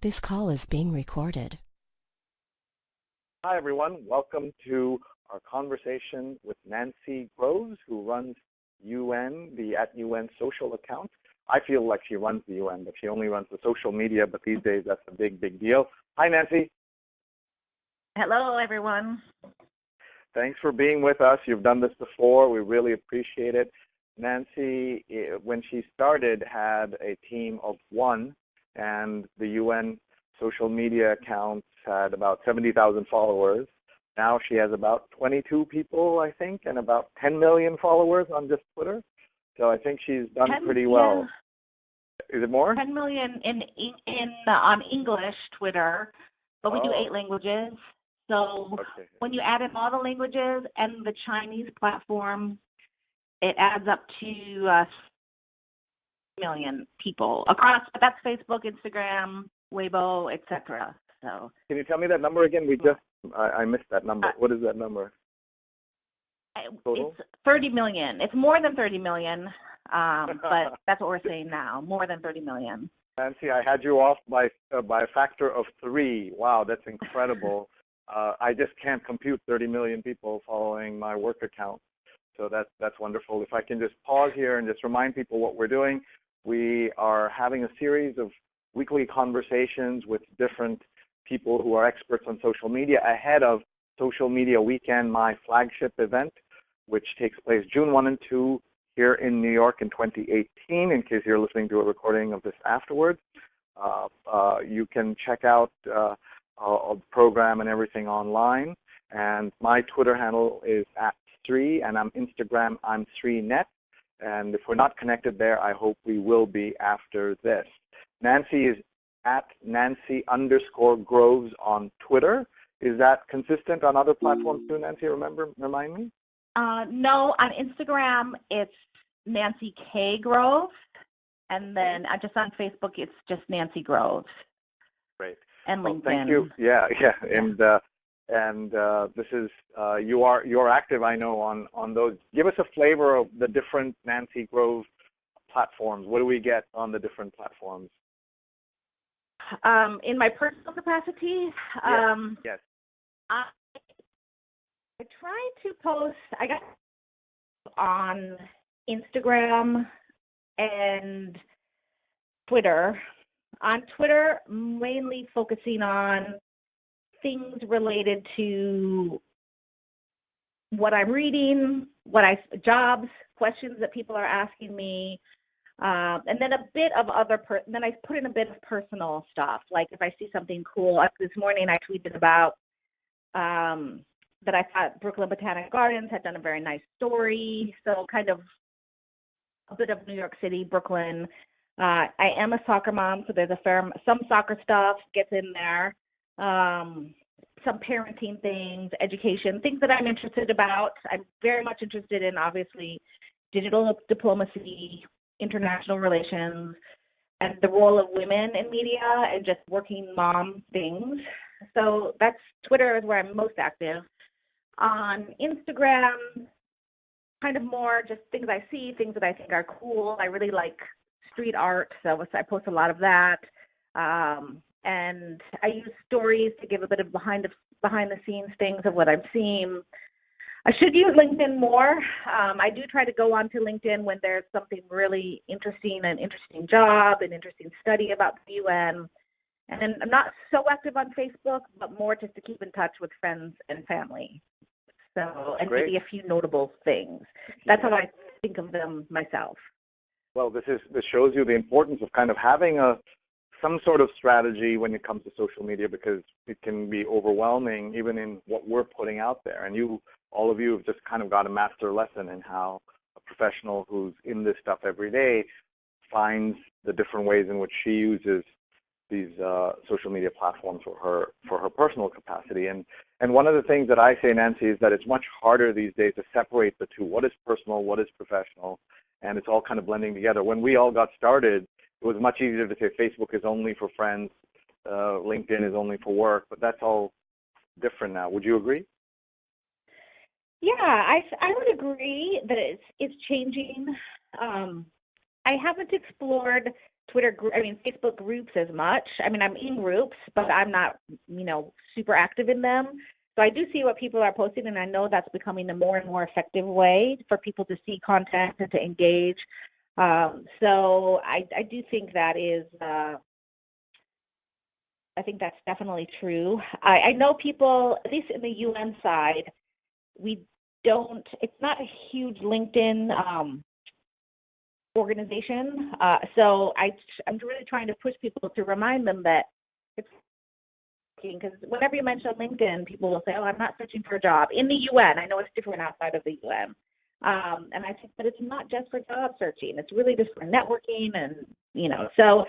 This call is being recorded. Hi, everyone. Welcome to our conversation with Nancy Groves, who runs UN, the @UN social account. I feel like she runs the UN, but she only runs the social media, but these days that's a big, big deal. Hi, Nancy. Hello, everyone. Thanks for being with us. You've done this before. We really appreciate it. Nancy, when she started, had a team of one, and the UN social media accounts had about 70,000 followers. Now she has about 22 people, I think, and about 10 million followers on just Twitter. So I think she's done pretty well. Is it more? 10 million on English Twitter, but we do 8 languages. So when you add in all the languages and the Chinese platform, it adds up to million people across. That's Facebook, Instagram, Weibo, etc. So can you tell me that number again? I missed that number. What is that number? Total? It's 30 million. It's more than 30 million, but that's what we're saying now. More than 30 million. Nancy, I had you off by a factor of 3. Wow, that's incredible. I just can't compute 30 million people following my work account. So that's wonderful. If I can just pause here and just remind people what we're doing. We are having a series of weekly conversations with different people who are experts on social media ahead of Social Media Weekend, my flagship event, which takes place June 1 and 2 here in New York in 2018, in case you're listening to a recording of this afterwards. You can check out a program and everything online. And my Twitter handle is @sree, and on Instagram, I'm sreenet. And if we're not connected there, I hope we will be after this. Nancy is @Nancy_Groves on Twitter. Is that consistent on other platforms too, Nancy? Remind me? No, on Instagram, it's Nancy K. Groves. And then just on Facebook, it's just Nancy Groves. Great. And LinkedIn. Thank you. Yeah. And this is you're active, I know, on those. Give us a flavor of the different Nancy Groves platforms. What do we get on the different platforms? In my personal capacity, yes. I try to post. I got on Instagram and Twitter. On Twitter, mainly focusing on things related to what I'm reading, jobs, questions that people are asking me, and then a bit of then I put in a bit of personal stuff. Like if I see something cool, like this morning I tweeted about that I thought Brooklyn Botanic Gardens had done a very nice story. So kind of a bit of New York City, Brooklyn. I am a soccer mom, so there's some soccer stuff gets in there. Some parenting things, education, things that I'm interested about. I'm very much interested in, obviously, digital diplomacy, international relations, and the role of women in media and just working mom things. So Twitter is where I'm most active. On Instagram, kind of more just things I see, things that I think are cool. I really like street art, so I post a lot of that. And I use stories to give a bit of behind the scenes things of what I'm seeing. I should use LinkedIn more. I do try to go onto LinkedIn when there's something really interesting, an interesting job, an interesting study about the UN. And then I'm not so active on Facebook, but more just to keep in touch with friends and family. So, and maybe a few notable things. That's how I think of them myself. Well, this shows you the importance of kind of having some sort of strategy when it comes to social media, because it can be overwhelming even in what we're putting out there. And all of you have just kind of got a master lesson in how a professional who's in this stuff every day finds the different ways in which she uses these social media platforms for her personal capacity. And one of the things that I say, Nancy, is that it's much harder these days to separate the two. What is personal? What is professional? And it's all kind of blending together. When we all got started, it was much easier to say Facebook is only for friends, LinkedIn is only for work, but that's all different now. Would you agree? Yeah, I would agree that it's changing. I haven't explored Facebook groups as much. I mean, I'm in groups, but I'm not, super active in them. So I do see what people are posting, and I know that's becoming a more and more effective way for people to see content and to engage. So I do think that is, I think that's definitely true. I know people, at least in the UN side, it's not a huge LinkedIn organization. So I'm really trying to push people to remind them that it's working, because whenever you mention LinkedIn, people will say, oh, I'm not searching for a job. In the UN, I know it's different outside of the UN. And I think that it's not just for job searching. It's really just for networking and, so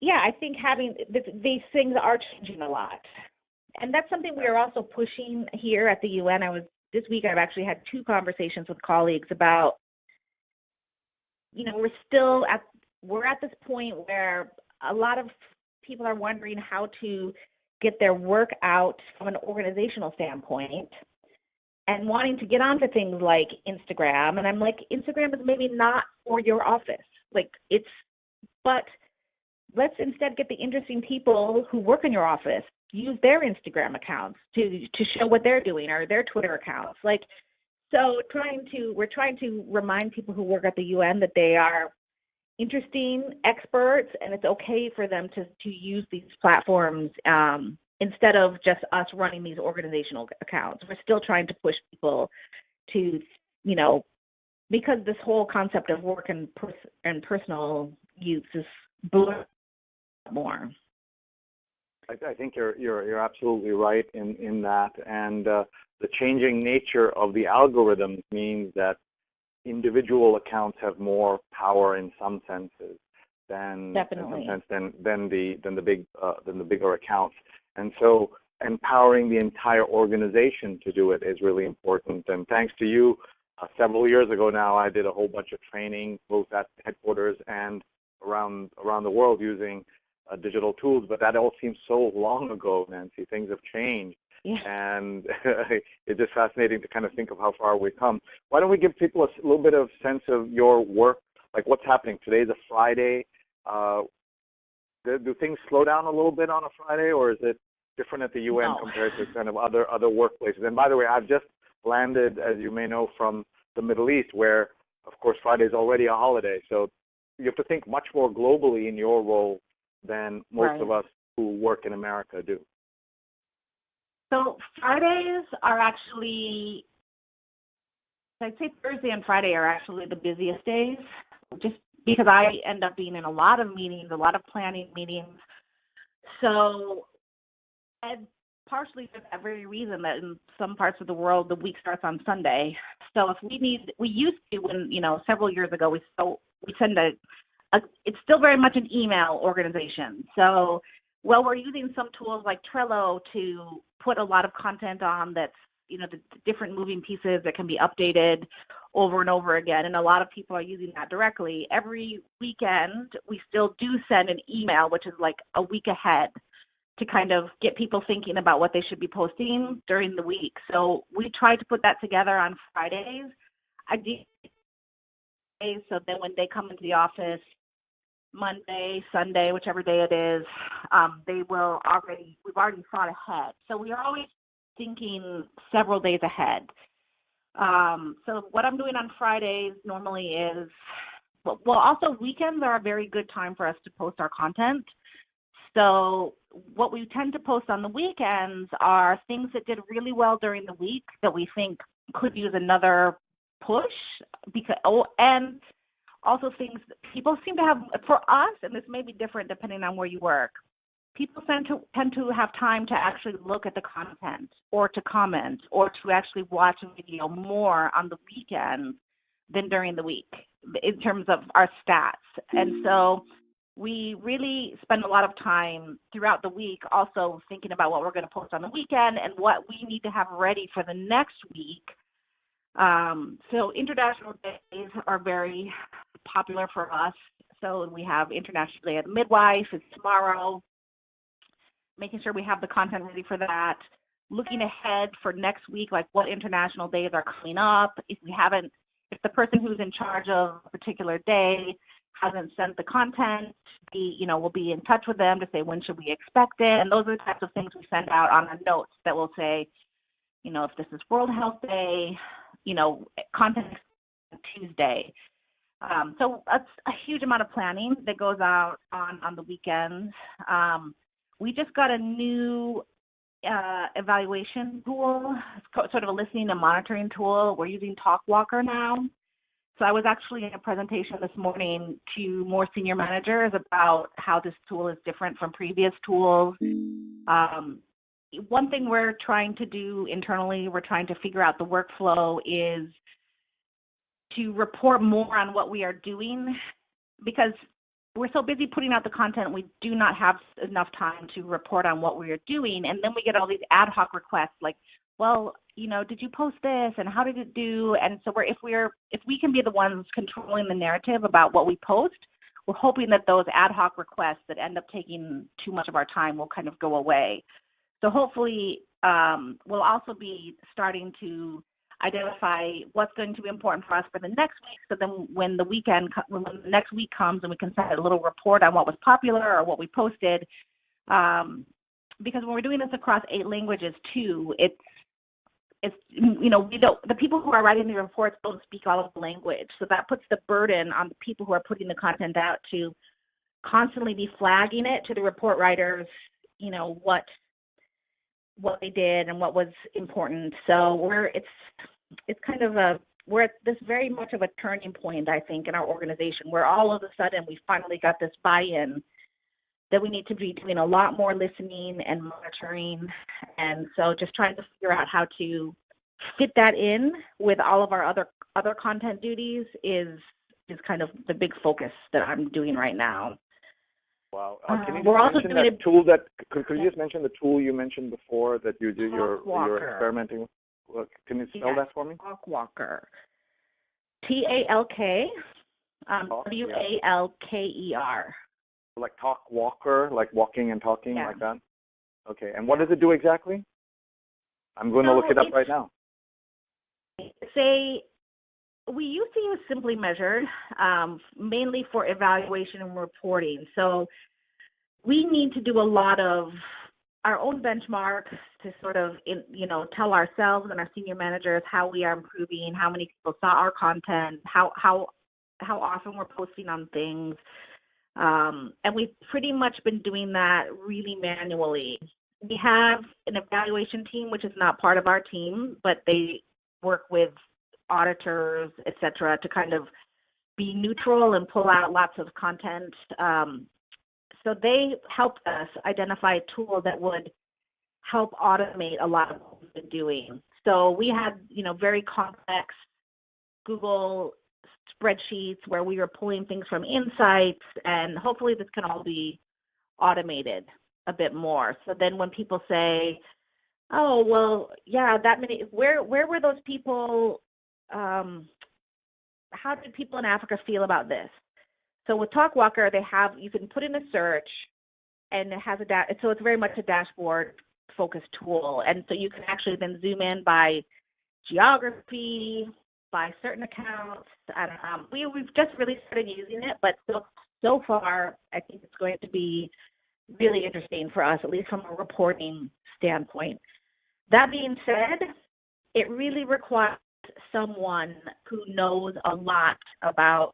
yeah, I think having these things are changing a lot. And that's something we are also pushing here at the UN. This week I've actually had 2 conversations with colleagues about, we're at this point where a lot of people are wondering how to get their work out from an organizational standpoint and wanting to get onto things like Instagram. And I'm like, Instagram is maybe not for your office. But let's instead get the interesting people who work in your office, use their Instagram accounts to show what they're doing, or their Twitter accounts. So we're trying to remind people who work at the UN that they are interesting experts, and it's okay for them to use these platforms instead of just us running these organizational accounts. We're still trying to push people to, because this whole concept of work and personal use is blurred more. I think you're absolutely right in that, and the changing nature of the algorithms means that individual accounts have more power in some senses than Definitely. than the bigger accounts, and so empowering the entire organization to do it is really important. And thanks to you, several years ago now, I did a whole bunch of training both at headquarters and around the world using digital tools, but that all seems so long ago, Nancy. Things have changed. Yeah. And it's just fascinating to kind of think of how far we've come. Why don't we give people a little bit of sense of your work, like what's happening? Today's a Friday. Do things slow down a little bit on a Friday, or is it different at the UN compared to kind of other workplaces? And by the way, I've just landed, as you may know, from the Middle East, where, of course, Friday is already a holiday. So you have to think much more globally in your role than most of us who work in America do. So Fridays are actually, I'd say Thursday and Friday are actually the busiest days, just because I end up being in a lot of meetings, a lot of planning meetings. So, and partially for that very reason that in some parts of the world, the week starts on Sunday. So if we used to, when, several years ago, we send it's still very much an email organization. So, we're using some tools like Trello to put a lot of content on that's, the different moving pieces that can be updated over and over again. And a lot of people are using that directly. Every weekend, we still do send an email, which is like a week ahead, to kind of get people thinking about what they should be posting during the week. So we try to put that together on Fridays. So then when they come into the office, Monday, Sunday, whichever day it is, we've already thought ahead. So we are always thinking several days ahead. So what I'm doing on Fridays normally is, also weekends are a very good time for us to post our content. So what we tend to post on the weekends are things that did really well during the week that we think could use another push, and also things that people seem to have, for us, and this may be different depending on where you work, people tend to have time to actually look at the content or to comment or to actually watch a video more on the weekend than during the week in terms of our stats. And so we really spend a lot of time throughout the week also thinking about what we're going to post on the weekend and what we need to have ready for the next week. So International Days are very popular for us. So we have International Day of the Midwife. It's tomorrow. Making sure we have the content ready for that. Looking ahead for next week, like what international days are coming up. If we haven't if the person who's in charge of a particular day hasn't sent the content, we'll be in touch with them to say, when should we expect it? And those are the types of things we send out on our notes that will say, if this is World Health Day, content Tuesday. So that's a huge amount of planning that goes out on the weekends. We just got a new evaluation tool, sort of a listening and monitoring tool. We're using TalkWalker now. So I was actually in a presentation this morning to more senior managers about how this tool is different from previous tools. One thing we're trying to do internally, we're trying to figure out the workflow, is to report more on what we are doing, because we're so busy putting out the content, we do not have enough time to report on what we are doing. And then we get all these ad hoc requests like, well, did you post this and how did it do? And so if we can be the ones controlling the narrative about what we post, we're hoping that those ad hoc requests that end up taking too much of our time will kind of go away. So hopefully we'll also be starting to identify what's going to be important for us for the next week. So then when the next week comes and we can send a little report on what was popular or what we posted, because when we're doing this across 8 languages too, the people who are writing the reports don't speak all of the language. So that puts the burden on the people who are putting the content out to constantly be flagging it to the report writers, what they did and what was important. So we're at this very much of a turning point, I think, in our organization, where all of a sudden we finally got this buy-in that we need to be doing a lot more listening and monitoring. And so just trying to figure out how to fit that in with all of our other content duties is kind of the big focus that I'm doing right now. Wow. Can you we're also mention doing that tool could you just mention the tool you mentioned before that you're experimenting with? Can you spell that for me? TalkWalker. TALK WALKER. Like TalkWalker, like walking and talking, like that? Okay. And what does it do exactly? I'm going to look it up right now. We used to use Simply Measured, mainly for evaluation and reporting. So we need to do a lot of our own benchmarks to sort of, tell ourselves and our senior managers how we are improving, how many people saw our content, how often we're posting on things. And we've pretty much been doing that really manually. We have an evaluation team, which is not part of our team, but they work with auditors, et cetera, to kind of be neutral and pull out lots of content. So they helped us identify a tool that would help automate a lot of what we've been doing. So we had, very complex Google spreadsheets where we were pulling things from insights, and hopefully this can all be automated a bit more. So then when people say, oh, well, yeah, that many, where were those people? How did people in Africa feel about this? So with TalkWalker, you can put in a search, and it has so it's very much a dashboard focused tool. And so you can actually then zoom in by geography, by certain accounts. We've just really started using it, but so far, I think it's going to be really interesting for us, at least from a reporting standpoint. That being said, it really requires someone who knows a lot about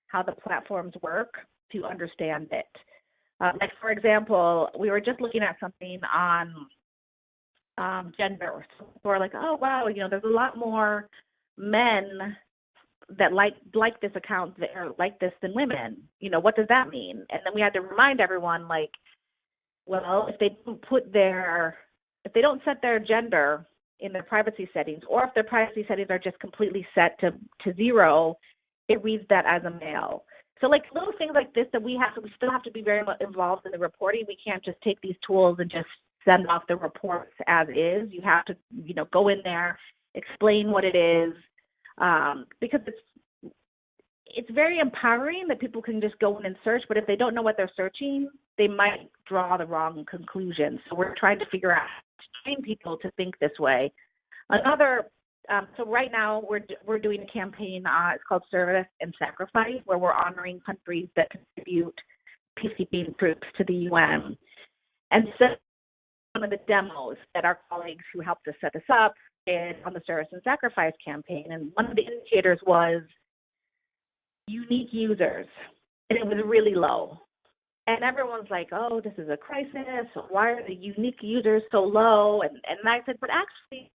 how the platforms work to understand it. Like, for example, we were just looking at something on gender. So we're like, oh, wow, there's a lot more men that like this account that are like this than women. What does that mean? And then we had to remind everyone, like, well, if they don't set their gender in their privacy settings, or if their privacy settings are just completely set to 0, it reads that as a male. So like little things like this that we still have to be very much involved in the reporting. We can't just take these tools and just send off the reports as is. You have to, go in there, explain what it is, because it's very empowering that people can just go in and search, but if they don't know what they're searching, they might draw the wrong conclusions. So we're trying to figure out how to train people to think this way. Another So right now we're doing a campaign. It's called Service and Sacrifice, where we're honoring countries that contribute peacekeeping troops to the UN. And so one of the demos that our colleagues who helped us set this up did on the Service and Sacrifice campaign, and one of the indicators was unique users, and it was really low. And everyone's like, oh, this is a crisis. Why are the unique users so low? And I said, but actually,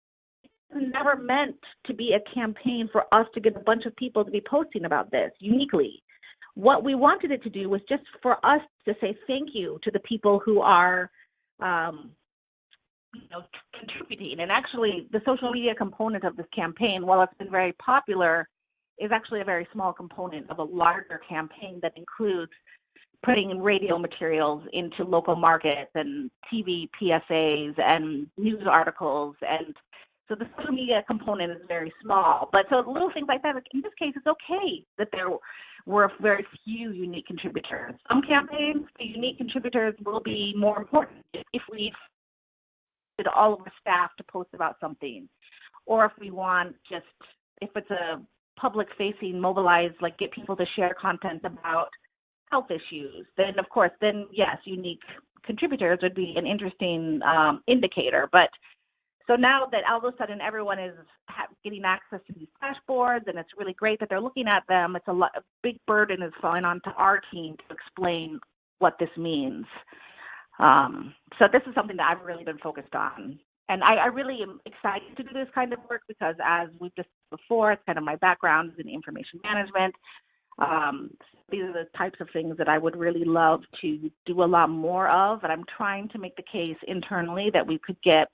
it's never meant to be a campaign for us to get a bunch of people to be posting about this uniquely. What we wanted it to do was just for us to say thank you to the people who are contributing. And actually, the social media component of this campaign, while it's been very popular, is actually a very small component of a larger campaign that includes putting radio materials into local markets and TV PSAs and news articles. And so the social media component is very small. But so little things like that, like in this case, it's okay that there were very few unique contributors. Some campaigns, the unique contributors will be more important if we did all of the staff to post about something, or if we want if it's a public-facing, mobilized, like get people to share content about health issues, then of course, yes, unique contributors would be an interesting indicator. But so now that all of a sudden everyone is getting access to these dashboards, and it's really great that they're looking at them, it's a big burden is falling onto our team to explain what this means. So this is something that I've really been focused on. And I really am excited to do this kind of work because, as we've discussed before, it's kind of my background is in information management. These are the types of things that I would really love to do a lot more of, and I'm trying to make the case internally that we could get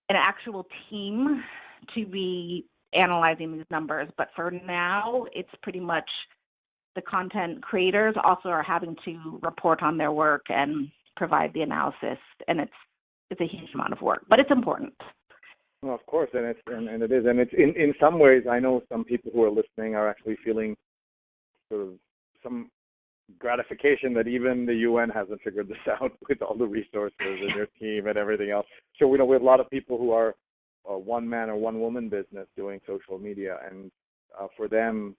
an actual team to be analyzing these numbers. But for now, it's pretty much the content creators also are having to report on their work and provide the analysis, and it's a huge amount of work, but it's important. Well, of course, and it is, and it's in some ways. I know some people who are listening are actually feeling sort of some gratification that even the UN hasn't figured this out with all the resources and their team and everything else. So we know we have a lot of people who are one man or one woman business doing social media, and for them,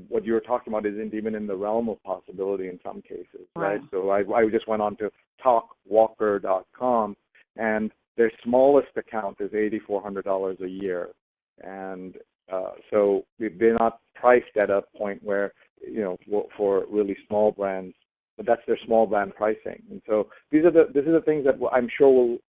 what you were talking about isn't even in the realm of possibility in some cases, right? So I just went on to talkwalker.com, and their smallest account is $8,400 a year, and so they're not priced at a point where, for really small brands, but that's their small brand pricing. And so these are the things that I'm sure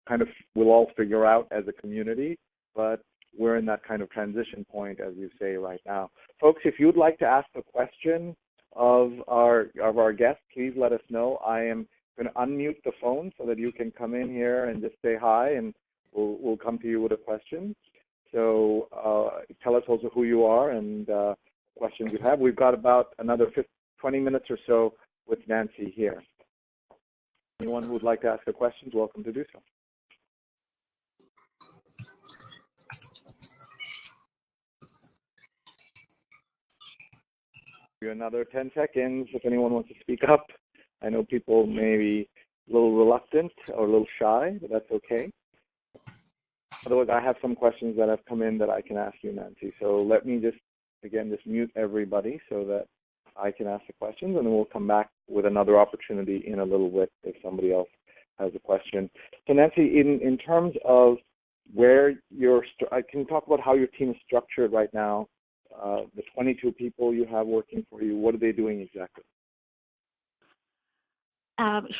we'll all figure out as a community, but we're in that kind of transition point, as you say, right now. Folks, if you'd like to ask a question of our guests, please let us know. I am going to unmute the phone so that you can come in here and just say hi, and we'll come to you with a question. So tell us also who you are and questions you have. We've got about another 20 minutes or so with Nancy here. Anyone who would like to ask a question is welcome to do so. Another 10 seconds if anyone wants to speak up. I know people may be a little reluctant or a little shy, but that's okay. Otherwise, I have some questions that have come in that I can ask you, Nancy. So let me just mute everybody so that I can ask the questions, and then we'll come back with another opportunity in a little bit if somebody else has a question. So Nancy, in terms of where can you talk about how your team is structured right now? The 22 people you have working for you, what are they doing exactly?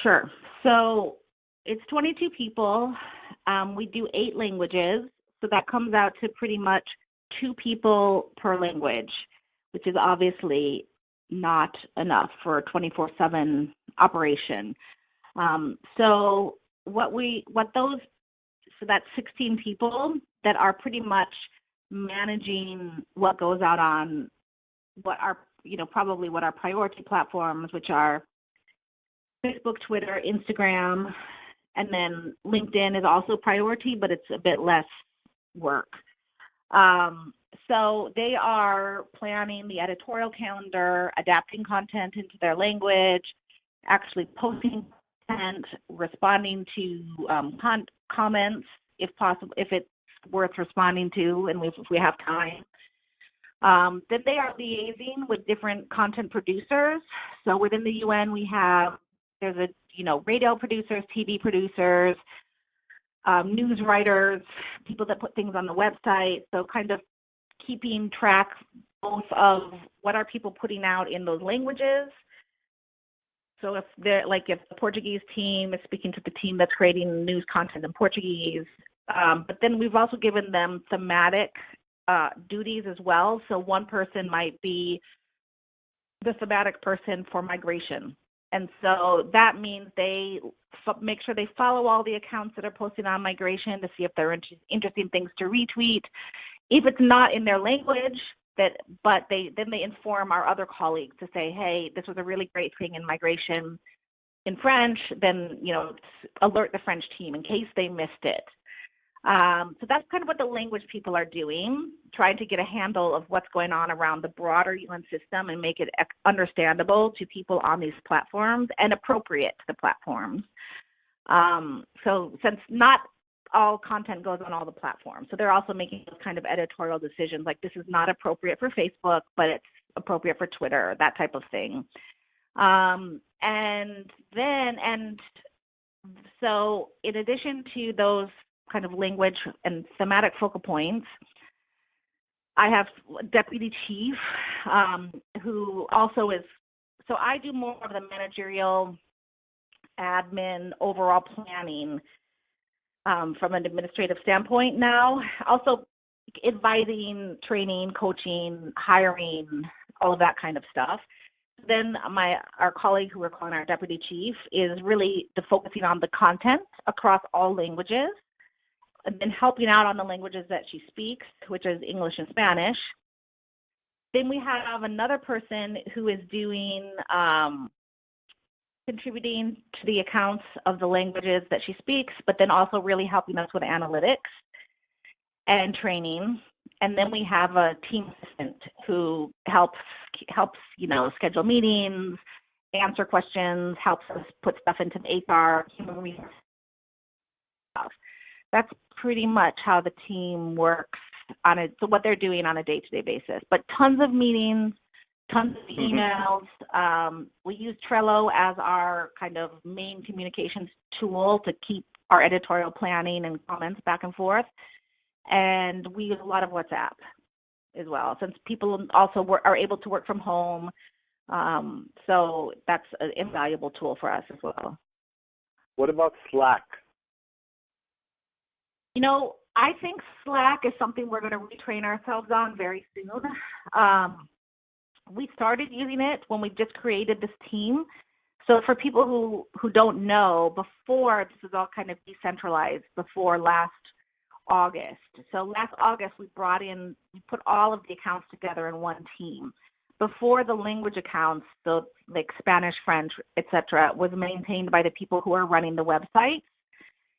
Sure. So it's 22 people. We do 8 languages, so that comes out to pretty much 2 people per language, which is obviously not enough for a 24/7 operation. So that's 16 people that are pretty much managing what goes out on probably what our priority platforms, which are Facebook, Twitter, Instagram, and then LinkedIn is also priority, but it's a bit less work. So they are planning the editorial calendar, adapting content into their language, actually posting content, responding to comments if possible, if it's worth responding to, and if we have time. Then they are liaising with different content producers. So within the UN, there's radio producers, TV producers, news writers, people that put things on the website. So kind of keeping track both of what are people putting out in those languages. So if the Portuguese team is speaking to the team that's creating news content in Portuguese, but then we've also given them thematic duties as well. So one person might be the thematic person for migration. And so that means they make sure they follow all the accounts that are posting on migration to see if they're interesting things to retweet. If it's not in their language, but they inform our other colleagues to say, hey, this was a really great thing in migration in French, then, alert the French team in case they missed it. So that's kind of what the language people are doing, trying to get a handle of what's going on around the broader UN system and make it understandable to people on these platforms and appropriate to the platforms. So since not all content goes on all the platforms, so they're also making those kind of editorial decisions, like this is not appropriate for Facebook, but it's appropriate for Twitter, that type of thing. So in addition to those kind of language and thematic focal points, I have a deputy chief who also is, so I do more of the managerial admin overall planning from an administrative standpoint now, also advising, training, coaching, hiring, all of that kind of stuff. Then our colleague who we're calling our deputy chief is really focusing on the content across all languages, and then helping out on the languages that she speaks, which is English and Spanish. Then we have another person who is doing, contributing to the accounts of the languages that she speaks, but then also really helping us with analytics and training. And then we have a team assistant who helps, schedule meetings, answer questions, helps us put stuff into the HR, human resources stuff. That's pretty much how the team works so what they're doing on a day-to-day basis. But tons of meetings, tons of emails. We use Trello as our kind of main communications tool to keep our editorial planning and comments back and forth. And we use a lot of WhatsApp as well, since people also are able to work from home. So that's an invaluable tool for us as well. What about Slack? I think Slack is something we're going to retrain ourselves on very soon. We started using it when we just created this team. So for people who don't know, before this was all kind of decentralized before last August. So last August we put all of the accounts together in one team. Before, the language accounts, so like Spanish, French, etc., was maintained by the people who are running the website,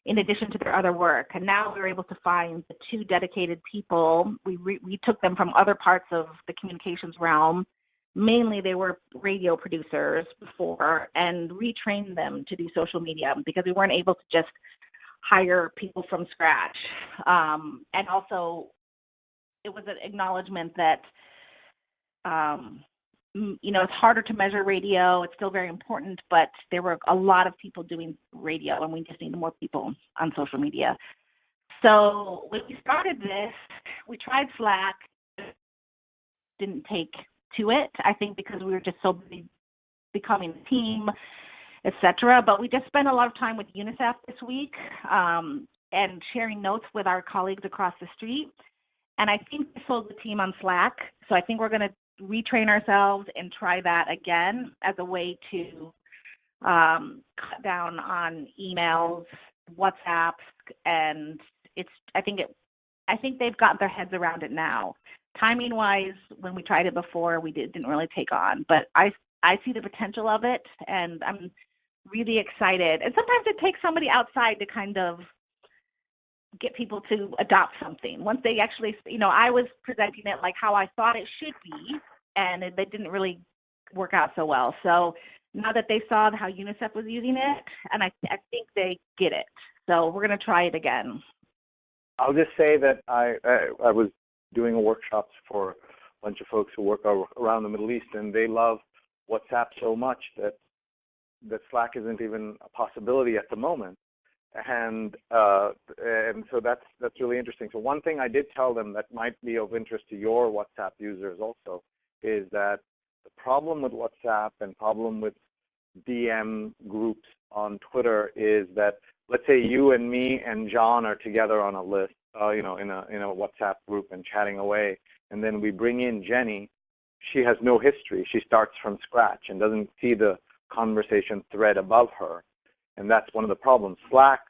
in addition to their other work. And now we're able to find the two dedicated people. We took them from other parts of the communications realm. Mainly they were radio producers before, and retrained them to do social media because we weren't able to just hire people from scratch. And also it was an acknowledgement that, it's harder to measure radio. It's still very important, but there were a lot of people doing radio, and we just needed more people on social media. So when we started this, we tried Slack. Didn't take to it, I think, because we were just so busy becoming a team, etc. But we just spent a lot of time with UNICEF this week and sharing notes with our colleagues across the street. And I think we sold the team on Slack. So I think we're going to retrain ourselves and try that again as a way to cut down on emails, WhatsApp, and I think they've got their heads around it now. Timing wise, when we tried it before, we didn't really take on, but I see the potential of it, and I'm really excited. And sometimes it takes somebody outside to kind of get people to adopt something. Once they actually, I was presenting it like how I thought it should be, and it didn't really work out so well. So now that they saw how UNICEF was using it, and I think they get it. So we're going to try it again. I'll just say that I was doing workshops for a bunch of folks who work around the Middle East, and they love WhatsApp so much that Slack isn't even a possibility at the moment. And so that's really interesting. So one thing I did tell them that might be of interest to your WhatsApp users also is that the problem with WhatsApp and problem with DM groups on Twitter is that, let's say you and me and John are together on a list, in a WhatsApp group and chatting away, and then we bring in Jenny. She has no history. She starts from scratch and doesn't see the conversation thread above her, and that's one of the problems. Slack,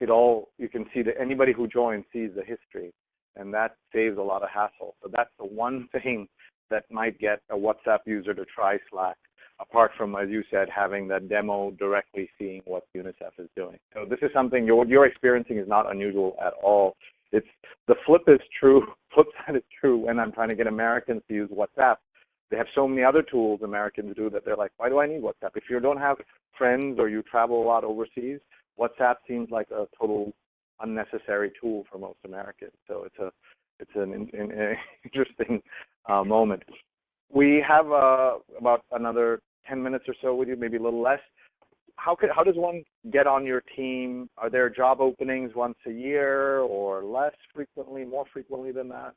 you can see that anybody who joins sees the history, and that saves a lot of hassle. So that's the one thing that might get a WhatsApp user to try Slack, apart from, as you said, having that demo directly seeing what UNICEF is doing. So this is something you're experiencing is not unusual at all. It's the flip is true. Flip side is true when I'm trying to get Americans to use WhatsApp. They have so many other tools Americans do that they're like, why do I need WhatsApp? If you don't have friends or you travel a lot overseas, WhatsApp seems like a total unnecessary tool for most Americans. So it's an interesting moment. We have about another 10 minutes or so with you, maybe a little less. How does one get on your team? Are there job openings once a year or less frequently, more frequently than that?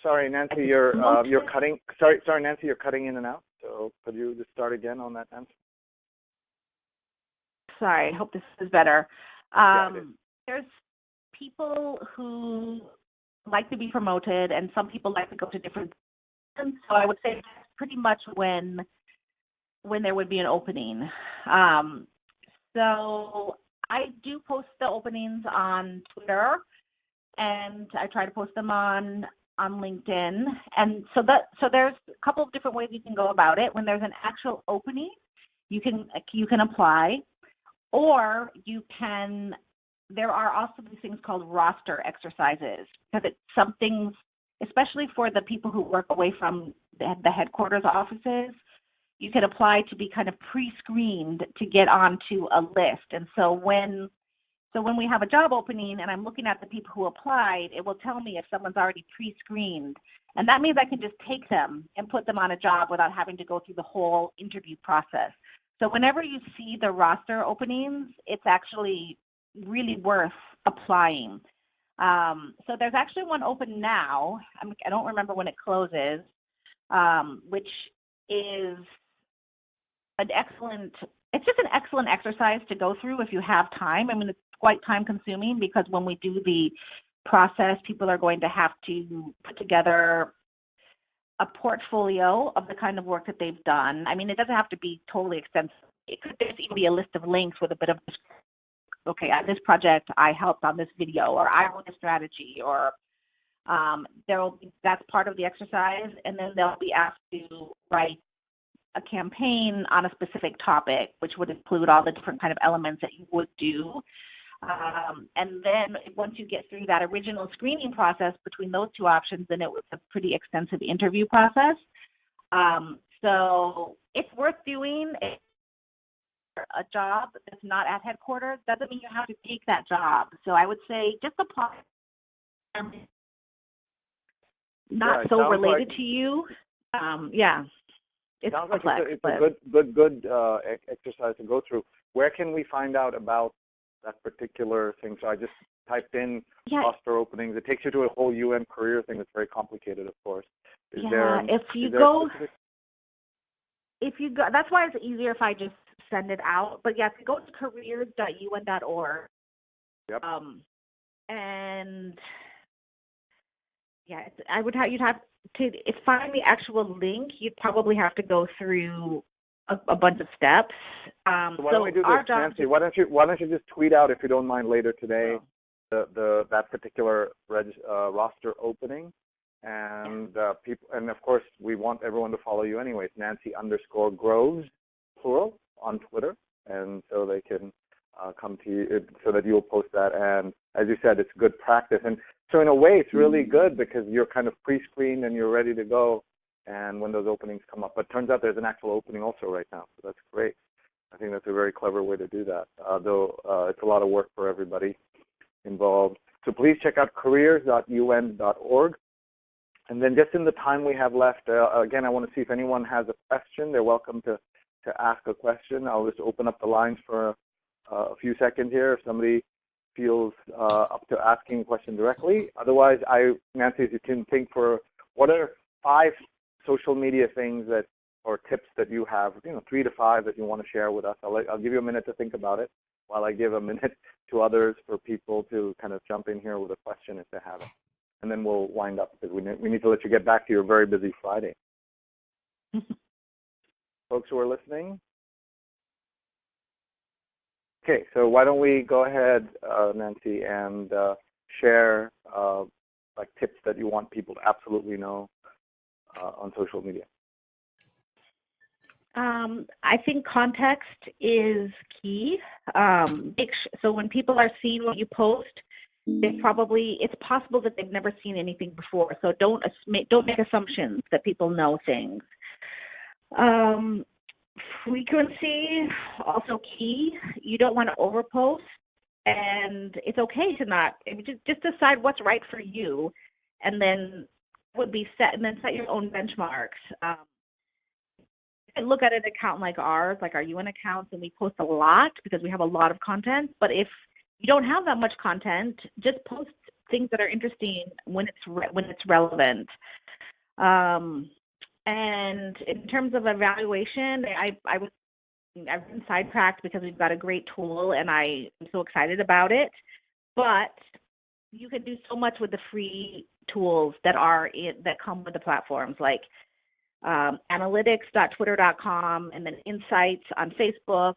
Sorry, Nancy, you're cutting. Sorry, Nancy, you're cutting in and out. So could you just start again on that answer? Sorry, I hope this is better. Yeah, there's people who like to be promoted, and some people like to go to different. So I would say that's pretty much when there would be an opening. So I do post the openings on Twitter, and I try to post them on LinkedIn. And so there's a couple of different ways you can go about it. When there's an actual opening, you can apply, or there are also these things called roster exercises, because it's something, especially for the people who work away from the headquarters offices, you can apply to be kind of pre-screened to get onto a list. And so when we have a job opening and I'm looking at the people who applied, it will tell me if someone's already pre-screened. And that means I can just take them and put them on a job without having to go through the whole interview process. So whenever you see the roster openings, it's actually really worth applying. So there's actually one open now. I don't remember when it closes, which is it's just an excellent exercise to go through if you have time. I mean, it's quite time consuming because when we do the process, people are going to have to put together a portfolio of the kind of work that they've done. I mean, it doesn't have to be totally extensive. It could just even be a list of links with a bit of, okay, at this project, I helped on this video, or I wrote a strategy, or that's part of the exercise. And then they'll be asked to write a campaign on a specific topic, which would include all the different kind of elements that you would do. And then once you get through that original screening process between those two options, then it was a pretty extensive interview process. So it's worth doing. A job that's not at headquarters doesn't mean you have to take that job. So I would say just apply. Not so related to you. It sounds like it's a good exercise to go through. Where can we find out about that particular thing? So I just typed in roster openings. It takes you to a whole UN career thing that's very complicated, of course. If you go, that's why it's easier if I just send it out. But if you go to careers.un.org, you'd have to find the actual link. You'd probably have to go through a bunch of steps. So why don't we do this, Nancy? Why don't you just tweet out, if you don't mind, later today, that particular roster opening, and people, and of course we want everyone to follow you anyway. It's Nancy _Groves, plural, on Twitter, and so they can come to you so that you'll post that. And as you said, it's good practice. And so in a way, it's really good because you're kind of pre-screened and you're ready to go. And when those openings come up, but turns out there's an actual opening also right now. So that's great. I think that's a very clever way to do that, though it's a lot of work for everybody involved. So please check out careers.un.org. And then just in the time we have left, again, I want to see if anyone has a question. They're welcome to ask a question. I'll just open up the lines for a few seconds here if somebody feels up to asking a question directly. Otherwise, Nancy, if you can think for what are 5 social media things or tips that you have, 3 to 5 that you want to share with us. I'll give you a minute to think about it while I give a minute to others for people to kind of jump in here with a question if they have it. And then we'll wind up because we need to let you get back to your very busy Friday. Folks who are listening? Okay, so why don't we go ahead, Nancy, and share like tips that you want people to absolutely know on social media. I think context is key. So when people are seeing what you post, it's possible that they've never seen anything before. So don't make assumptions that people know things. Frequency also key. You don't want to overpost, and it's okay to not. Just decide what's right for you, and then set your own benchmarks. Look at an account like ours, like our UN accounts, and we post a lot because we have a lot of content. But if you don't have that much content, just post things that are interesting when it's relevant. And in terms of evaluation, I've been sidetracked because we've got a great tool and I'm so excited about it. But you can do so much with the free tools that come with the platforms, like analytics.twitter.com and then insights on Facebook.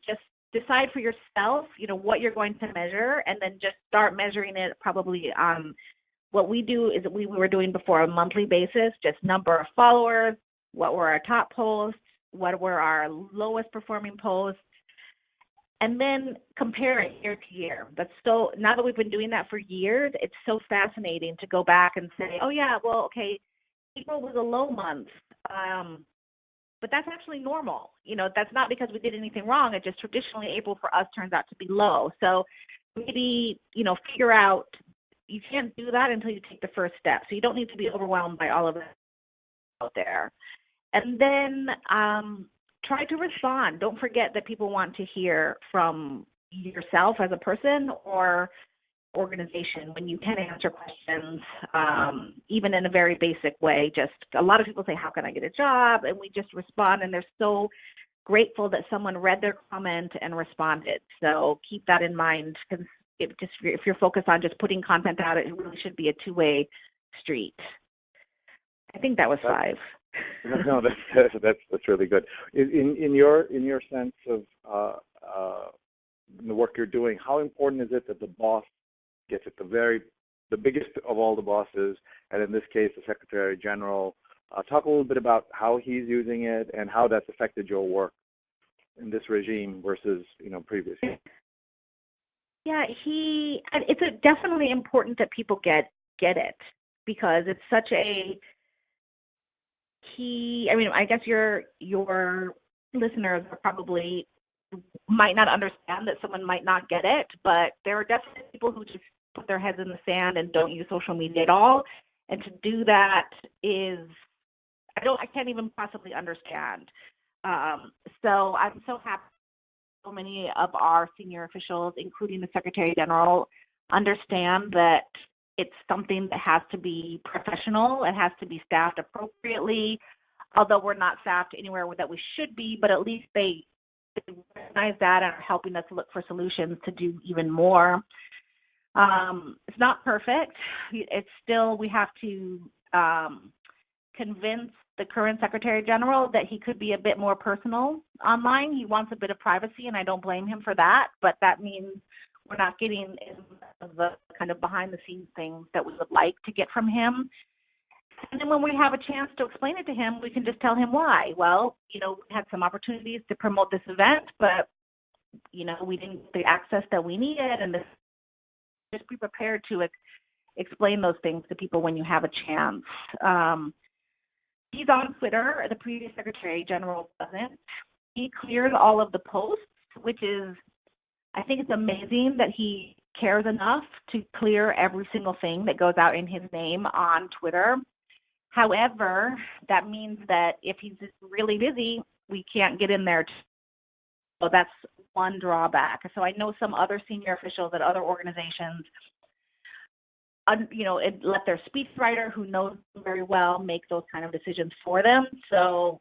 Just decide for yourself, what you're going to measure, and then just start measuring it probably on what we do is we were doing before a monthly basis, just number of followers, what were our top posts, what were our lowest performing posts, and then compare it year to year. Now that we've been doing that for years, it's so fascinating to go back and say, oh yeah, well, okay, April was a low month, but that's actually normal. That's not because we did anything wrong. It's just traditionally April for us turns out to be low. So maybe, figure out, you can't do that until you take the first step. So you don't need to be overwhelmed by all of it out there. And then try to respond. Don't forget that people want to hear from yourself as a person or organization when you can answer questions, even in a very basic way. Just a lot of people say, how can I get a job? And we just respond, and they're so grateful that someone read their comment and responded. So keep that in mind, because if you're focused on just putting content out, it really should be a two-way street. I think that was 5. No, that's really good. In your sense of the work you're doing, how important is it that the boss gets it, the biggest of all the bosses, and in this case, the Secretary General? Talk a little bit about how he's using it and how that's affected your work in this regime versus previously. Yeah, it's definitely important that people get it, because it's such a key. I mean, I guess your listeners probably might not understand that someone might not get it, but there are definitely people who just put their heads in the sand and don't use social media at all. And to do that is, I can't even possibly understand. So I'm so happy so many of our senior officials, including the Secretary General, understand that it's something that has to be professional. It has to be staffed appropriately, although we're not staffed anywhere that we should be, but at least they recognize that and are helping us look for solutions to do even more. It's not perfect. It's still, we have to convince the current Secretary General that he could be a bit more personal online. He wants a bit of privacy, and I don't blame him for that, but that means we're not getting the kind of behind-the-scenes things that we would like to get from him. And then when we have a chance to explain it to him, we can just tell him why. Well, we had some opportunities to promote this event, but we didn't get the access that we needed, and just be prepared to explain those things to people when you have a chance. He's on Twitter. The previous Secretary General wasn't. He cleared all of the posts, which is, I think it's amazing that he cares enough to clear every single thing that goes out in his name on Twitter. However, that means that if he's just really busy, we can't get in there. So that's one drawback. So I know some other senior officials at other organizations, let their speechwriter, who knows them very well, make those kind of decisions for them. So,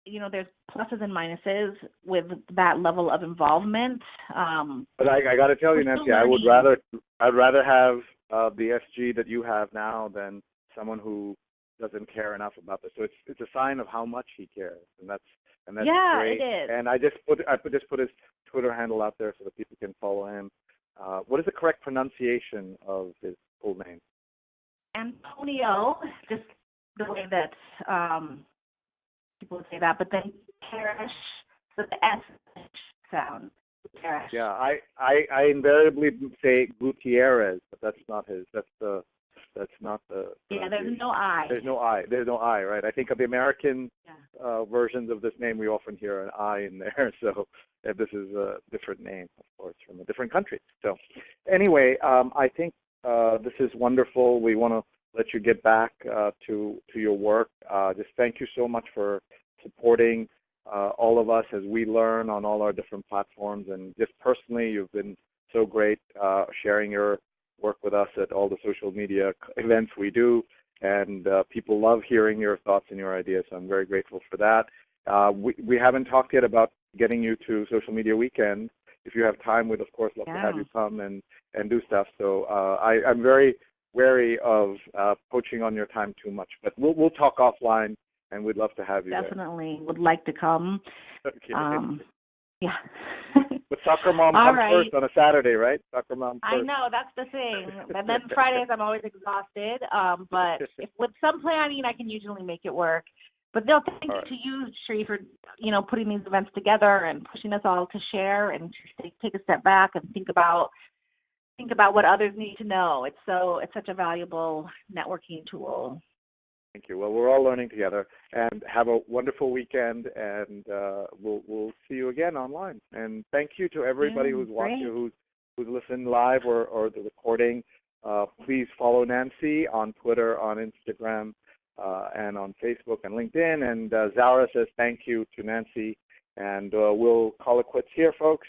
there's pluses and minuses with that level of involvement. But I got to tell you, Nancy, I'd rather have the SG that you have now than someone who doesn't care enough about this. So it's a sign of how much he cares, and that's great. It is. And I just put his Twitter handle out there so that people can follow him. What is the correct pronunciation of his full name? Antonio, just the way that people would say that, but then Gutierrez, so the S sound. Gutierrez. Yeah, I invariably say Gutierrez, but that's not his. That's not the. Yeah, there's no I. There's no I, right? I think of the American versions of this name, we often hear an I in there. So if this is a different name, of course, from a different country. So anyway, I think this is wonderful. We want to let you get back to your work. Just thank you so much for supporting all of us as we learn on all our different platforms. And just personally, you've been so great sharing your work with us at all the social media events we do. And people love hearing your thoughts and your ideas. So I'm very grateful for that. We haven't talked yet about getting you to Social Media Weekend. If you have time, we'd, of course, love to have you come and do stuff. So I'm very wary of poaching on your time too much. But we'll talk offline, and we'd love to have you Definitely would like to come. Okay. Yeah. But Soccer Mom comes first on a Saturday, right? Soccer Mom first. I know, that's the thing. And then Fridays I'm always exhausted. But with some planning, I can usually make it work. But thank you to you, Sree, for putting these events together and pushing us all to share and to take a step back and think about what others need to know. It's such a valuable networking tool. Thank you. Well, we're all learning together, and have a wonderful weekend, and we'll see you again online. And thank you to everybody who's watching, who's listened live or the recording. Please follow Nancy on Twitter, on Instagram, and on Facebook and LinkedIn. And Zara says thank you to Nancy, and we'll call it quits here, folks.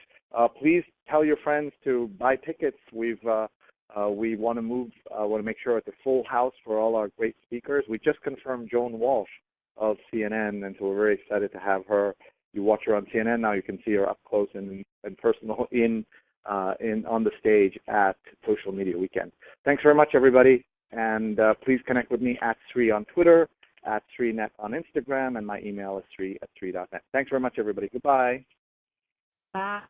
Please tell your friends to buy tickets. We want to make sure it's a full house for all our great speakers. We just confirmed Joan Walsh of CNN, and so we're very excited to have her. You watch her on CNN now. You can see her up close and personal on the stage at Social Media Weekend. Thanks very much, everybody, and please connect with me at Sree on Twitter, at SreeNet on Instagram, and my email is sree@sree.net. Thanks very much, everybody. Goodbye. Bye.